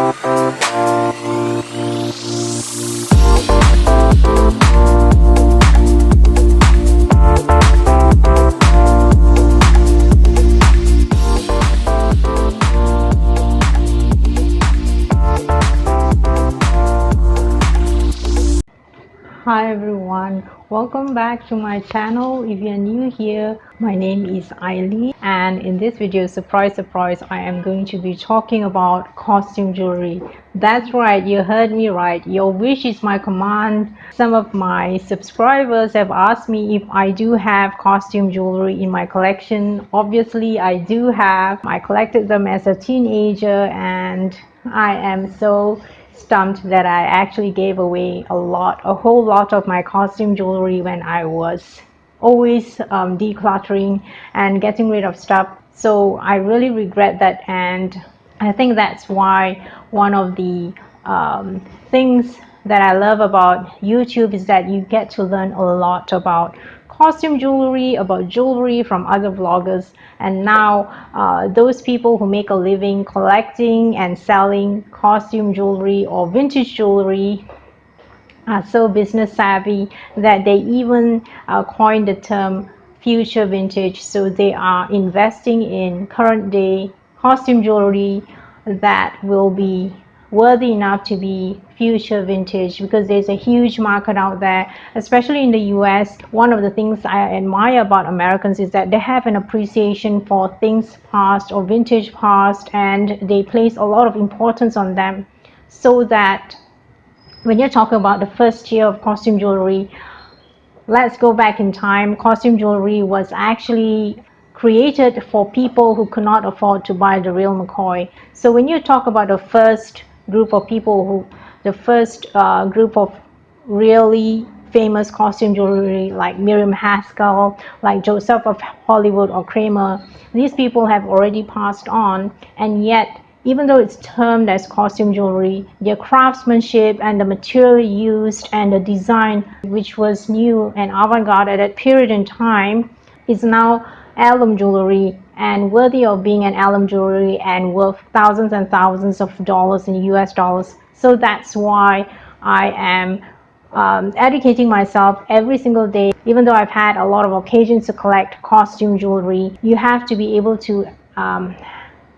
Hi everyone, welcome back to my channel. If you're new here, my name is Eileen, and in this video, surprise I am going to be talking about costume jewelry. That's right, you heard me right. Your wish is my command. Some of my subscribers have asked me if I do have costume jewelry in my collection. Obviously I do have. I collected them as a teenager, and I am so stumped that I actually gave away a whole lot of my costume jewelry when I was always decluttering and getting rid of stuff. So I really regret that, and I think that's why one of the things that I love about YouTube is that you get to learn a lot about costume jewelry, about jewelry from other vloggers. And now those people who make a living collecting and selling costume jewelry or vintage jewelry are so business savvy that they even coined the term future vintage. So they are investing in current day costume jewelry that will be worthy enough to be future vintage, because there's a huge market out there, especially in the US. One of the things I admire about Americans is that they have an appreciation for things past or vintage past, and they place a lot of importance on them, so that when you're talking about the first year of costume jewelry, let's go back in time. Costume jewelry was actually created for people who could not afford to buy the real McCoy. So when you talk about the first group of people the first group of really famous costume jewelry, like Miriam Haskell, like Joseph of Hollywood or Kramer, these people have already passed on, and yet even though it's termed as costume jewelry, their craftsmanship and the material used and the design, which was new and avant-garde at that period in time, is now heirloom jewelry and worthy of being an heirloom jewelry and worth thousands and thousands of dollars in US dollars. So that's why I am educating myself every single day. Even though I've had a lot of occasions to collect costume jewelry, you have to be able to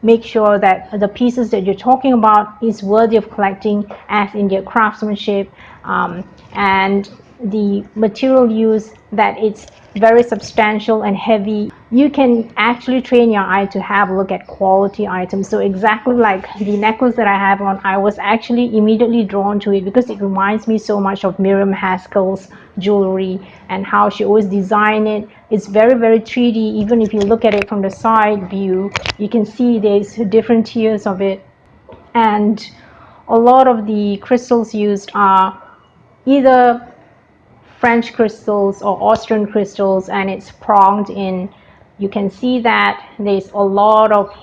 make sure that the pieces that you're talking about is worthy of collecting, as in their craftsmanship and the material use, that it's very substantial and heavy. You can actually train your eye to have a look at quality items. So exactly like the necklace that I have on, I was actually immediately drawn to it because it reminds me so much of Miriam Haskell's jewelry and how she always designed it. It's very 3D. Even if you look at it from the side view, you can see there's different tiers of it, and a lot of the crystals used are either French crystals or Austrian crystals, and it's pronged in. You can see that there's a lot of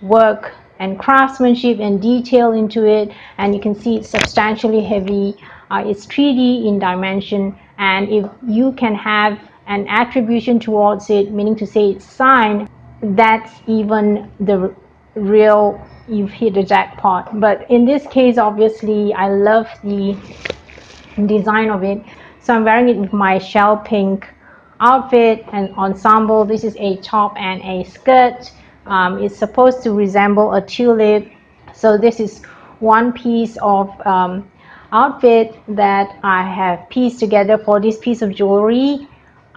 work and craftsmanship and detail into it, and you can see it's substantially heavy. It's 3D in dimension, and if you can have an attribution towards it, meaning to say it's signed, that's even the real, you've hit the jackpot. But in this case, obviously I love the design of it, so I'm wearing it with my shell pink outfit and ensemble. This is a top and a skirt. It's supposed to resemble a tulip. So this is one piece of outfit that I have pieced together for this piece of jewelry.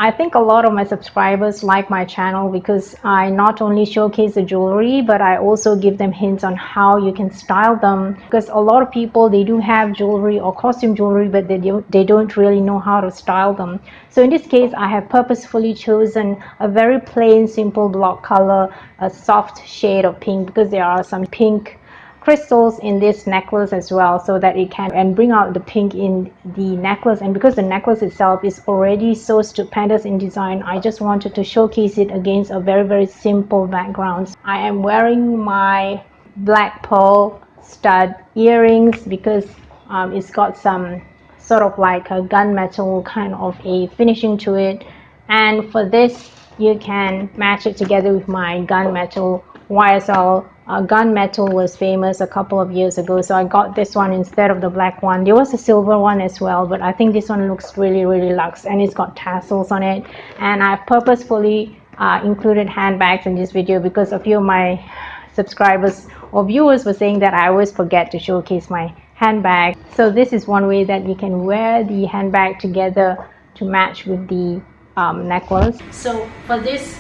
I think a lot of my subscribers like my channel because I not only showcase the jewelry, but I also give them hints on how you can style them, because a lot of people, they do have jewelry or costume jewelry, but they don't really know how to style them. So in this case, I have purposefully chosen a very plain, simple block color, a soft shade of pink, because there are some pink crystals in this necklace as well, so that it can and bring out the pink in the necklace. And because the necklace itself is already so stupendous in design, I just wanted to showcase it against a very simple background. I am wearing my black pearl stud earrings because it's got some sort of like a gunmetal kind of a finishing to it, and for this you can match it together with my gunmetal YSL gunmetal was famous a couple of years ago, so I got this one instead of the black one. There was a silver one as well, but I think this one looks really, really luxe, and it's got tassels on it. And I've purposefully included handbags in this video because a few of my subscribers or viewers were saying that I always forget to showcase my handbag. So this is one way that you can wear the handbag together to match with the necklace. So for this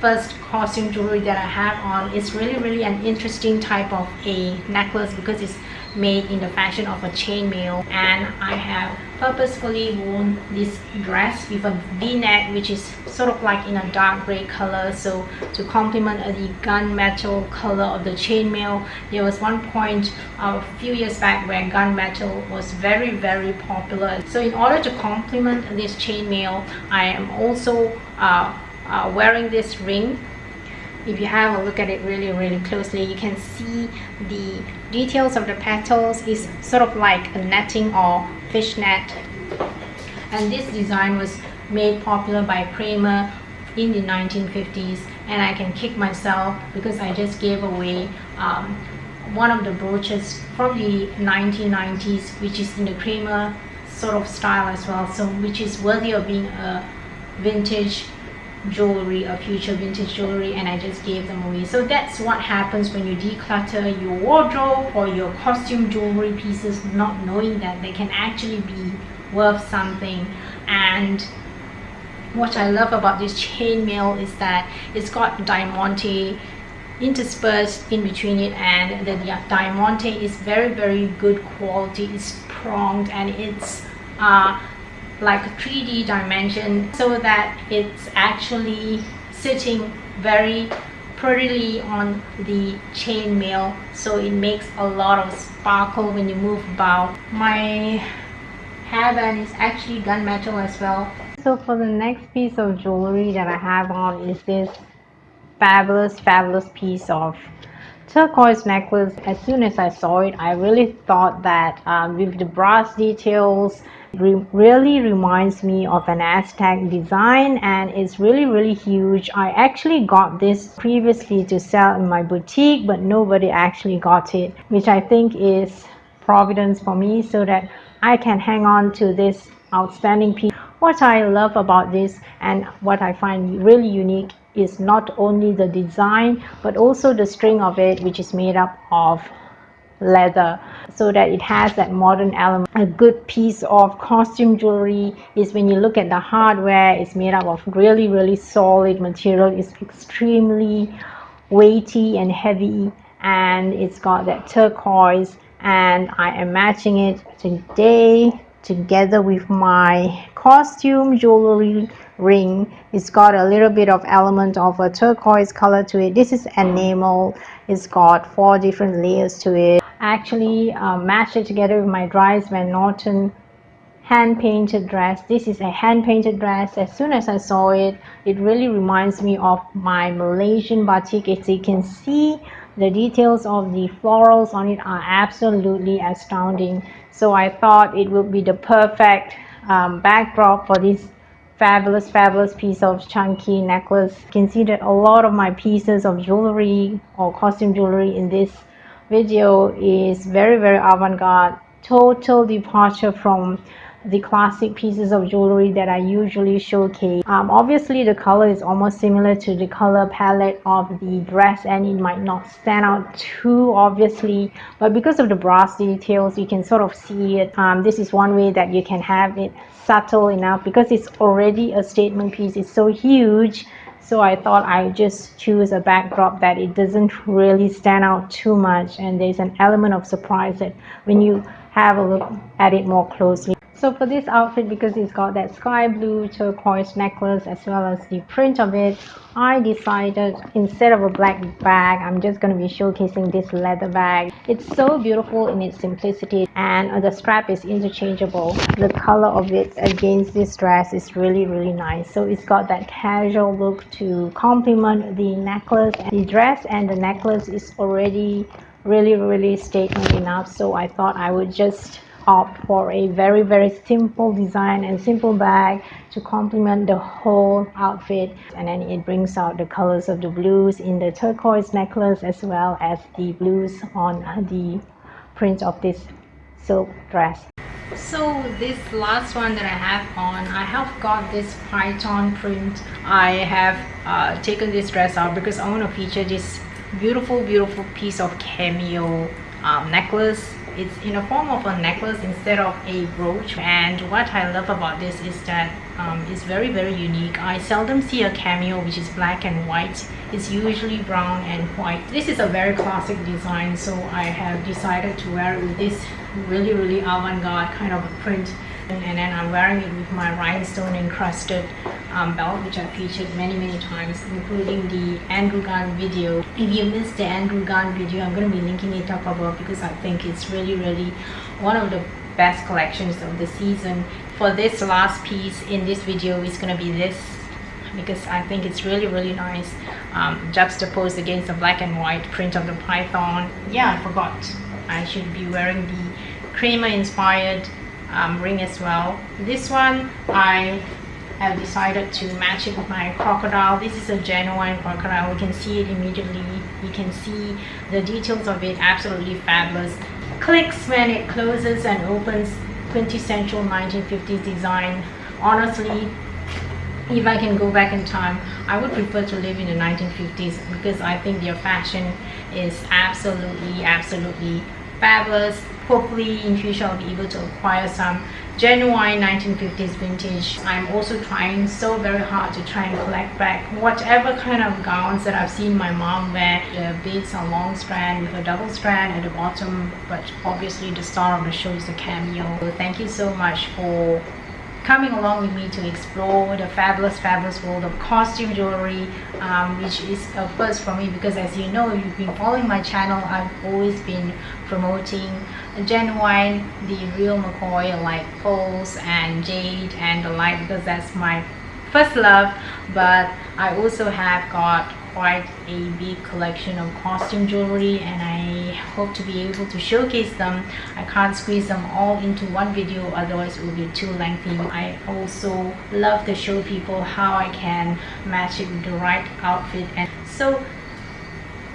first costume jewelry that I have on, it's really an interesting type of a necklace because it's made in the fashion of a chainmail, and I have purposefully worn this dress with a v-neck which is sort of like in a dark gray color, so to complement the gunmetal color of the chainmail. There was one point a few years back where gunmetal was very popular, so in order to complement this chainmail, I am also wearing this ring. If you have a look at it really closely, you can see the details of the petals is sort of like a netting or fishnet, and this design was made popular by Kramer in the 1950s, and I can kick myself because I just gave away one of the brooches from the 1990s which is in the Kramer sort of style as well, so which is worthy of being a vintage jewelry, a future vintage jewelry, and I just gave them away. So that's what happens when you declutter your wardrobe or your costume jewelry pieces, not knowing that they can actually be worth something. And what I love about this chainmail is that it's got diamante interspersed in between it, and the diamante is very good quality. It's pronged and it's like a 3D dimension, so that it's actually sitting very prettily on the chainmail, so it makes a lot of sparkle when you move about. My hairband is actually gunmetal as well. So for the next piece of jewelry that I have on is this fabulous piece of turquoise necklace. As soon as I saw it, I really thought that with the brass details, really reminds me of an Aztec design, and it's really huge. I actually got this previously to sell in my boutique, but nobody actually got it, which I think is providence for me, so that I can hang on to this outstanding piece. What I love about this and what I find really unique is not only the design but also the string of it, which is made up of leather, so that it has that modern element. A good piece of costume jewelry is when you look at the hardware, it's made up of really solid material. It's extremely weighty and heavy, and it's got that turquoise, and I am matching it today together with my costume jewelry ring. It's got a little bit of element of a turquoise color to it. This is enamel. It's got 4 different layers to it. I actually matched it together with my Dries Van Noten hand painted dress. This is a hand painted dress. As soon as I saw it, it really reminds me of my Malaysian batik. As you can see, the details of the florals on it are absolutely astounding. So I thought it would be the perfect backdrop for this fabulous piece of chunky necklace. You can see that a lot of my pieces of jewelry or costume jewelry in this video is very avant-garde, total departure from the classic pieces of jewelry that I usually showcase. Obviously the color is almost similar to the color palette of the dress, and it might not stand out too obviously, but because of the brass details you can sort of see it. This is one way that you can have it subtle enough, because it's already a statement piece. It's so huge, so I thought I'd just choose a backdrop that it doesn't really stand out too much, and there's an element of surprise that when you have a look at it more closely. So for this outfit, because it's got that sky blue turquoise necklace as well as the print of it, I decided instead of a black bag, I'm just going to be showcasing this leather bag. It's so beautiful in its simplicity, and the strap is interchangeable. The color of it against this dress is really nice. So it's got that casual look to complement the necklace. The dress and the necklace is already really statement enough, so I thought I would just opt for a very simple design and simple bag to complement the whole outfit. And then it brings out the colors of the blues in the turquoise necklace, as well as the blues on the print of this silk dress. So this last one that I have on, I have got this python print. I have taken this dress out because I want to feature this beautiful piece of cameo necklace. It's in the form of a necklace instead of a brooch, and what I love about this is that it's very unique. I seldom see a cameo which is black and white. It's usually brown and white. This is a very classic design, so I have decided to wear it with this really avant-garde kind of a print, and then I'm wearing it with my rhinestone encrusted belt, which I featured many times, including the Andrew Gunn video. If you missed the Andrew Gunn video, I'm going to be linking it up above because I think it's really one of the best collections of the season. For this last piece in this video is going to be this, because I think it's really nice, juxtaposed against the black and white print of the python. Yeah, I forgot, I should be wearing the Kramer inspired ring as well. This one I have decided to match it with my crocodile. This is a genuine crocodile. You can see it immediately. You can see the details of it. Absolutely fabulous. Clicks when it closes and opens. Quintessential 1950s design. Honestly, if I can go back in time, I would prefer to live in the 1950s because I think their fashion is absolutely fabulous. Hopefully in future I'll be able to acquire some genuine 1950s vintage. I'm also trying so very hard to try and collect back whatever kind of gowns that I've seen my mom wear. The beads are long strand with a double strand at the bottom, but obviously the star of the show is the cameo. So thank you so much for coming along with me to explore the fabulous world of costume jewelry, which is a first for me because, as you know, if you've been following my channel, I've always been promoting genuine, the real McCoy like pearls and jade and the like, because that's my first love. But I also have got quite a big collection of costume jewelry, and I hope to be able to showcase them. I can't squeeze them all into one video, otherwise it will be too lengthy. I also love to show people how I can match it with the right outfit. And so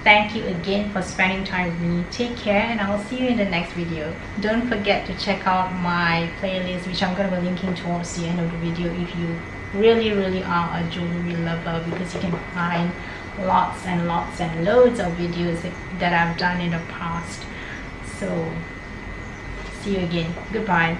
thank you again for spending time with me. Take care, and I'll see you in the next video. Don't forget to check out my playlist, which I'm going to be linking towards the end of the video, if you really are a jewelry lover, because you can find lots and loads of videos that I've done in the past. So see you again. Goodbye.